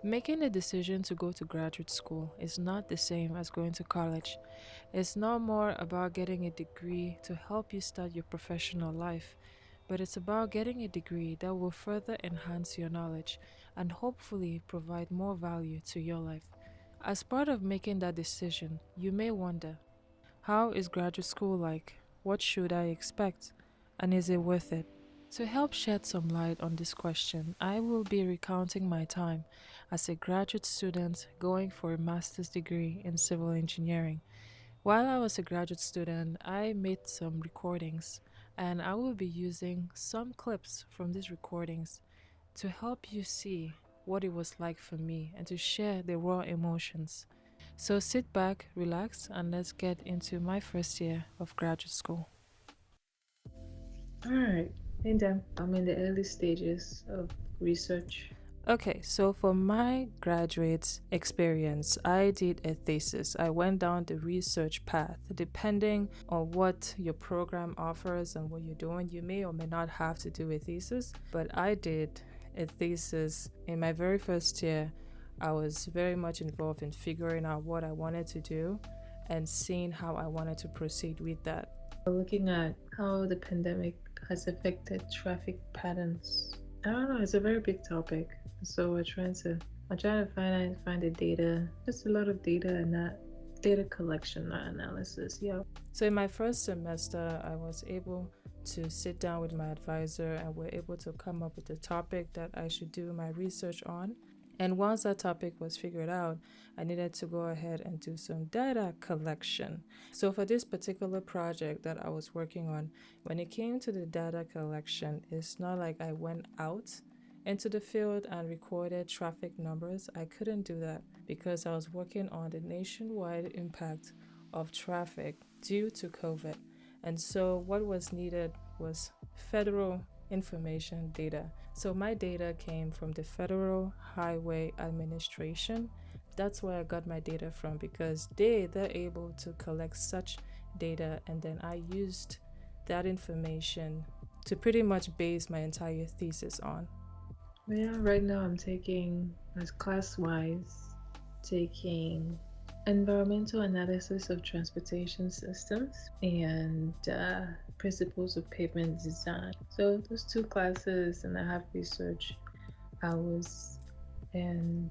Making a decision to go to graduate school is not the same as going to college. It's not more about getting a degree to help you start your professional life, but it's about getting a degree that will further enhance your knowledge and hopefully provide more value to your life. As part of making that decision, you may wonder, how is graduate school like? What should I expect? And is it worth it? To help shed some light on this question, I will be recounting my time as a graduate student going for a master's degree in civil engineering. While I was a graduate student, I made some recordings, and I will be using some clips from these recordings to help you see what it was like for me and to share the raw emotions. So sit back, relax, and let's get into my first year of graduate school. All right. And I'm in the early stages of research. Okay, so for my graduate experience, I did a thesis. I went down the research path. Depending on what your program offers and what you're doing, you may or may not have to do a thesis, but I did a thesis in my very first year. I was very much involved in figuring out what I wanted to do and seeing how I wanted to proceed with that. We're looking at how the pandemic has affected traffic patterns. I don't know, it's a very big topic. So I'm trying to find the data, just a lot of data and that data collection, not analysis. Yeah. So in my first semester, I was able to sit down with my advisor and we're able to come up with a topic that I should do my research on. And once that topic was figured out, I needed to go ahead and do some data collection. So for this particular project that I was working on, when it came to the data collection, it's not like I went out into the field and recorded traffic numbers. I couldn't do that because I was working on the nationwide impact of traffic due to COVID. And so what was needed was federal information data. So my data came from the Federal Highway Administration. That's where I got my data from because they're able to collect such data, and then I used that information to pretty much base my entire thesis on. But yeah, right now I'm taking as class wise, taking environmental analysis of transportation systems and principles of pavement design. So those two classes, and I have research hours. And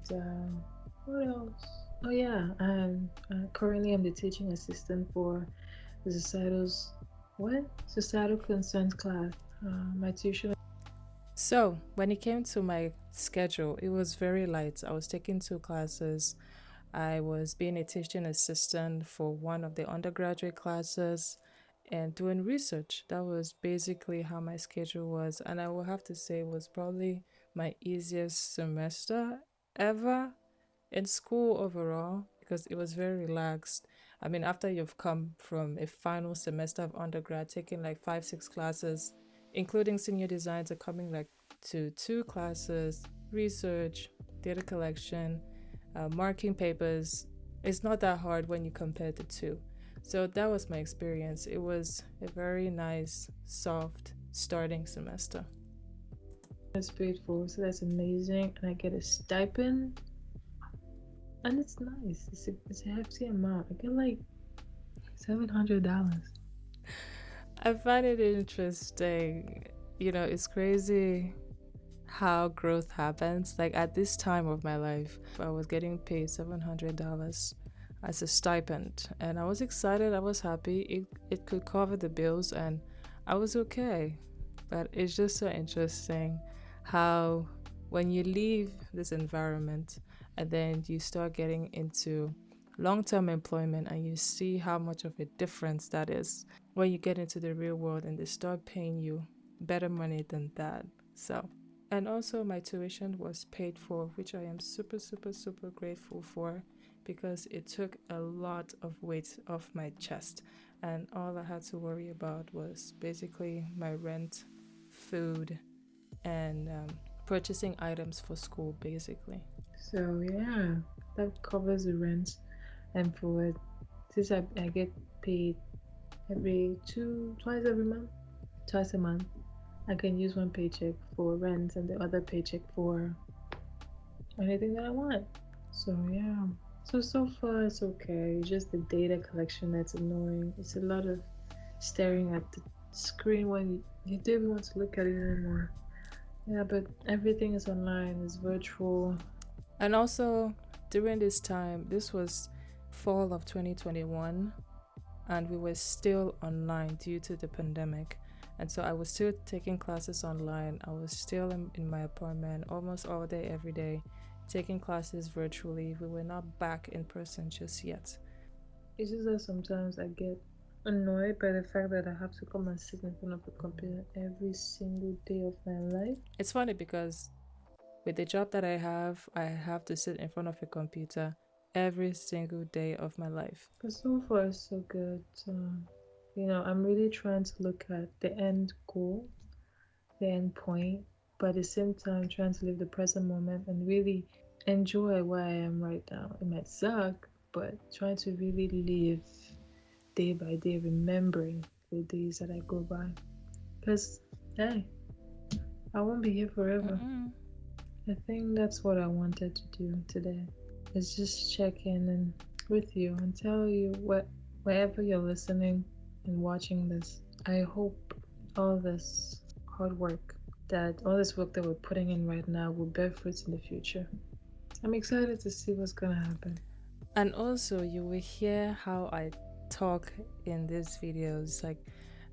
what else? Oh yeah, currently I'm the teaching assistant for the societal concerns class. My tuition. So, when it came to my schedule, it was very light. I was taking two classes. I was being a teaching assistant for one of the undergraduate classes and doing research. That was basically how my schedule was. And I will have to say it was probably my easiest semester ever in school overall because it was very relaxed. I mean, after you've come from a final semester of undergrad, taking like five, six classes, including senior designs, are coming like to two classes, research, data collection, marking papers. It's not that hard when you compare the two. So that was my experience. It was a very nice, soft starting semester. Is paid for, so that's amazing. And I get a stipend, and it's nice. It's a hefty amount. I get like $700. I find it interesting. You know, it's crazy how growth happens. Like at this time of my life, I was getting paid $700 as a stipend, and I was excited. I was happy. It could cover the bills, and I was okay. But it's just so interesting how when you leave this environment and then you start getting into long-term employment and you see how much of a difference that is when you get into the real world and they start paying you better money than that. So, and also my tuition was paid for, which I am super, super, super grateful for because it took a lot of weight off my chest. And all I had to worry about was basically my rent, food, and purchasing items for school, basically. So yeah, that covers the rent. And for since I get paid twice every month, twice a month, I can use one paycheck for rent and the other paycheck for anything that I want. So yeah. So far it's okay. Just the data collection that's annoying. It's a lot of staring at the screen when you don't even want to look at it anymore. Yeah, but everything is online, it's virtual. And also, during this time, this was fall of 2021, and we were still online due to the pandemic. And so I was still taking classes online. I was still in my apartment almost all day, every day, taking classes virtually. We were not back in person just yet. It's just that sometimes I get annoyed by the fact that I have to come and sit in front of a computer every single day of my life. It's funny because with the job that I have to sit in front of a computer every single day of my life. But so far, so good. I'm really trying to look at the end goal, the end point, but at the same time, trying to live the present moment and really enjoy where I am right now. It might suck, but trying to really live day by day, remembering the days that I go by. Because, hey, I won't be here forever. Mm-mm. I think that's what I wanted to do today. Is just check in and with you and tell you what wherever you're listening and watching this. I hope all this hard work all this work that we're putting in right now will bear fruits in the future. I'm excited to see what's gonna happen. And also, you will hear how I talk in these videos. Like,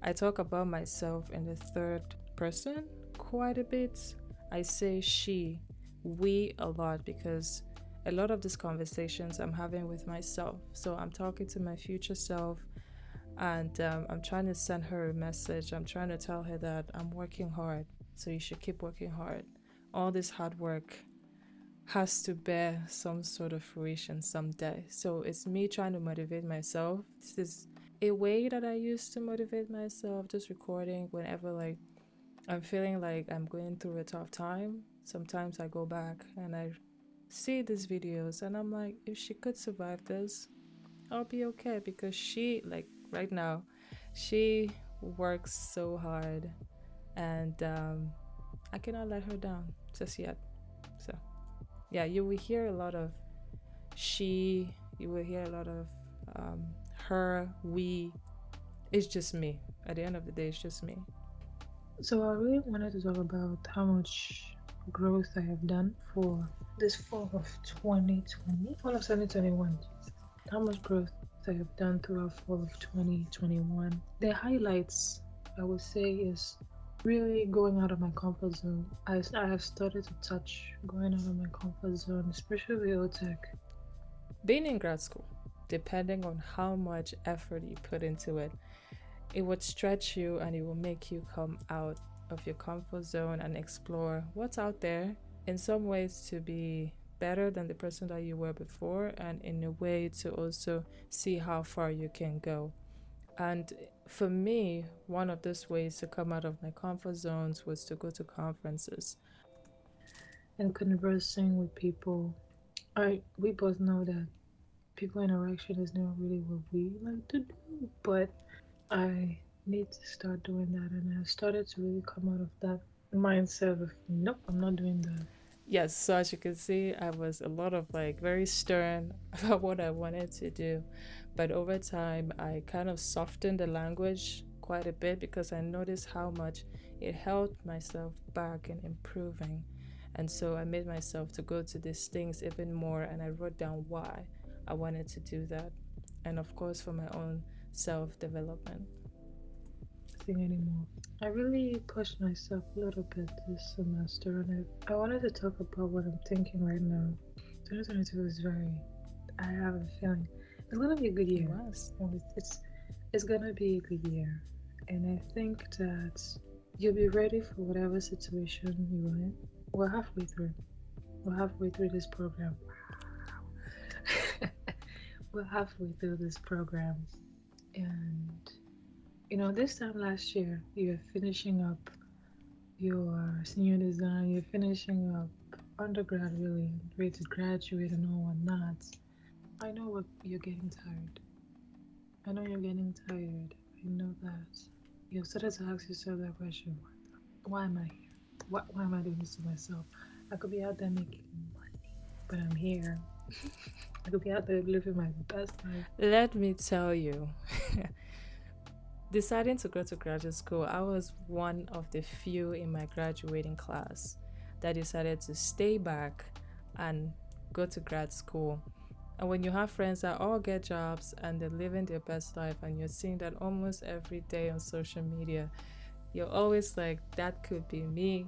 I talk about myself in the third person quite a bit. I say she, we a lot because a lot of these conversations I'm having with myself. So I'm talking to my future self, and I'm trying to send her a message. I'm trying to tell her that I'm working hard. So you should keep working hard. All this hard work has to bear some sort of fruition someday. So it's me trying to motivate myself. This is a way that I use to motivate myself, just recording whenever like I'm feeling like I'm going through a tough time. Sometimes I go back and I see these videos and I'm like, if she could survive this, I'll be okay because she like right now, she works so hard and I cannot let her down just yet. So yeah, you will hear a lot of she, you will hear a lot of um, her, we. It's just me. At the end of the day, it's just me. So I really wanted to talk about how much growth I have done for this fall of 2020, fall of 2021. How much growth I have done throughout fall of 2021. The highlights I would say is really going out of my comfort zone. I have started to touch going out of my comfort zone, especially with tech. Being in grad school, depending on how much effort you put into it, it would stretch you and it will make you come out of your comfort zone and explore what's out there in some ways to be better than the person that you were before and in a way to also see how far you can go. And for me, one of those ways to come out of my comfort zones was to go to conferences. And conversing with people. We both know that people interaction is not really what we like to do, but I need to start doing that, and I've started to really come out of that mindset of nope, I'm not doing that. Yes, so as you can see, I was a lot of like very stern about what I wanted to do. But over time, I kind of softened the language quite a bit because I noticed how much it held myself back in improving. And so I made myself to go to these things even more and I wrote down why I wanted to do that. And of course, for my own self development. Thing anymore. I really pushed myself a little bit this semester, and I wanted to talk about what I'm thinking right now. 2022 is very. I have a feeling it's gonna be a good It year. was. It's gonna be a good year, and I think that you'll be ready for whatever situation you're in. We're halfway through. We're halfway through this program. We're halfway through this program, and this time last year, you're finishing up your senior design, you're finishing up undergrad, really, ready to graduate and all whatnot. I know you're getting tired. I know you're getting tired. I know that. You've started to ask yourself that question: why am I here? Why am I doing this to myself? I could be out there making money. but I'm here. I could be out there living my best life. Let me tell you, deciding to go to graduate school, I was one of the few in my graduating class that decided to stay back and go to grad school. And when you have friends that all get jobs and they're living their best life, and you're seeing that almost every day on social media, you're always like, that could be me.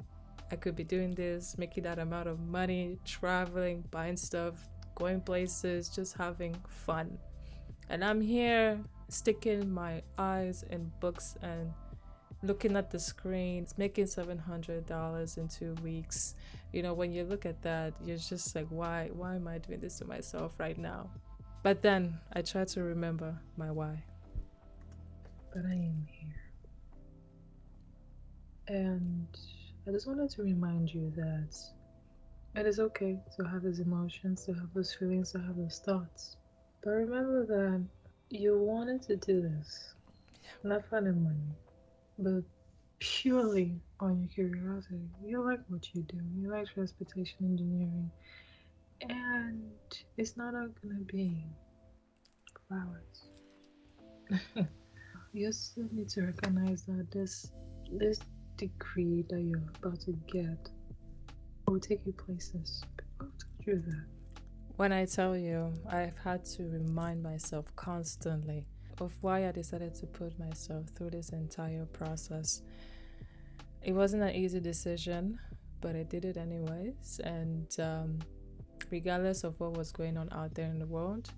I could be doing this, making that amount of money, traveling, buying stuff, going places, just having fun. And I'm here sticking my eyes in books and looking at the screen, making $700 in 2 weeks. When you look at that, you're just like, why am I doing this to myself right now? But then I try to remember my why. But I am here. And I just wanted to remind you that it is okay to have those emotions, to have those feelings, to have those thoughts. But remember that you wanted to do this, not for the money, but purely on your curiosity. You like what you do, you like transportation engineering, and it's not all gonna be flowers. You still need to recognize that this degree that you're about to get will take you places. People have told you that. When I tell you, I've had to remind myself constantly of why I decided to put myself through this entire process. It wasn't an easy decision, but I did it anyways. And regardless of what was going on out there in the world,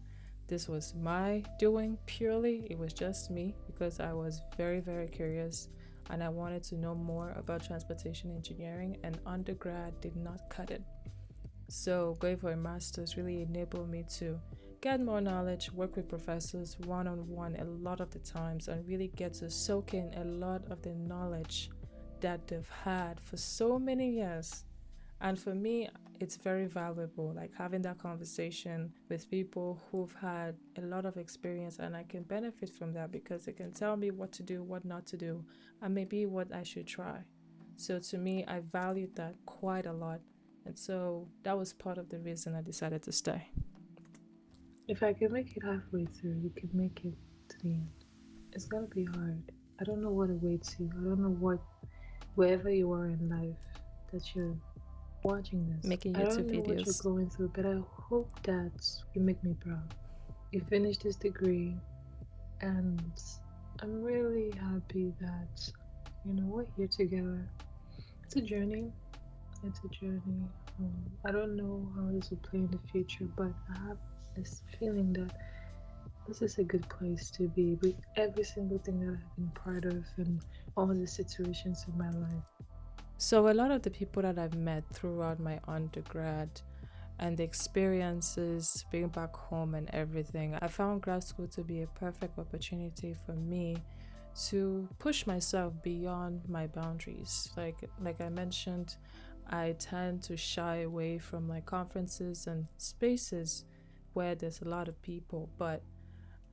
this was my doing purely. It was just me because I was very, very curious and I wanted to know more about transportation engineering, and undergrad did not cut it. So, going for a master's really enabled me to get more knowledge, work with professors one on one a lot of the times, and really get to soak in a lot of the knowledge that they've had for so many years. And for me, it's very valuable, like having that conversation with people who've had a lot of experience, and I can benefit from that because they can tell me what to do, what not to do, and maybe what I should try. So to me, I valued that quite a lot. And so that was part of the reason I decided to stay. If I can make it halfway through, you can make it to the end. It's gonna be hard. I don't know what awaits you. I don't know what, wherever you are in life, that you're watching this. Making I YouTube don't know what you're videos. going through, but I hope that you make me proud. You finished this degree, and I'm really happy that, we're here together. It's a journey. It's a journey. I don't know how this will play in the future, but I have this feeling that this is a good place to be with every single thing that I've been part of and all the situations in my life. So, a lot of the people that I've met throughout my undergrad and the experiences being back home and everything, I found grad school to be a perfect opportunity for me to push myself beyond my boundaries. Like I mentioned, I tend to shy away from like conferences and spaces where there's a lot of people, but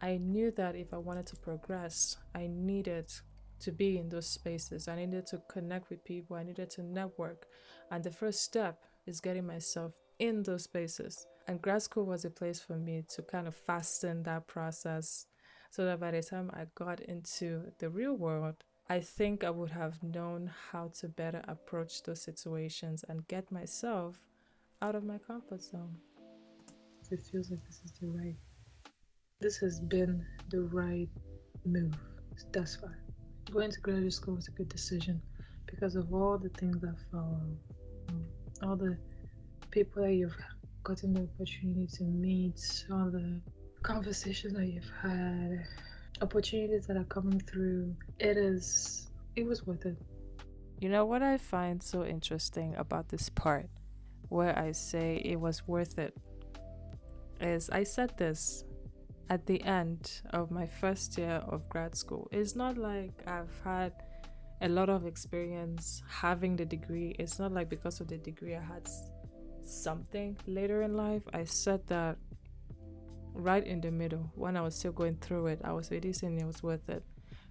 I knew that if I wanted to progress, I needed to be in those spaces. I needed to connect with people. I needed to network. And the first step is getting myself in those spaces. And grad school was a place for me to kind of fasten that process so that by the time I got into the real world, I think I would have known how to better approach those situations and get myself out of my comfort zone. It feels like this has been the right move thus far. Going to graduate school was a good decision because of all the things that follow, all the people that you've gotten the opportunity to meet, all the conversations that you've had, opportunities that are coming through. It was worth it. You know what I find so interesting about this part where I say it was worth it is I said this at the end of my first year of grad school. It's not like I've had a lot of experience having the degree. It's not like because of the degree I had something later in life. I said that right in the middle when I was still going through it. I was really saying it was worth it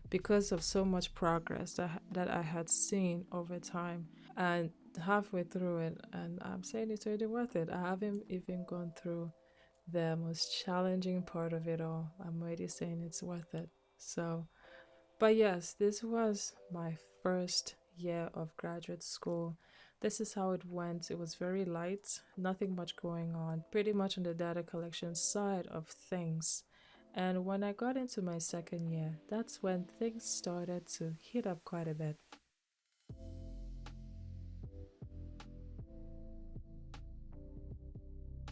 because of so much progress that I had seen over time. And halfway through it, and I'm saying it's really worth it. I haven't even gone through the most challenging part of it all. I'm already saying it's worth it. So, but yes, this was my first year of graduate school. This is how it went. It was very light, nothing much going on, pretty much on the data collection side of things. And when I got into my second year, that's when things started to heat up quite a bit.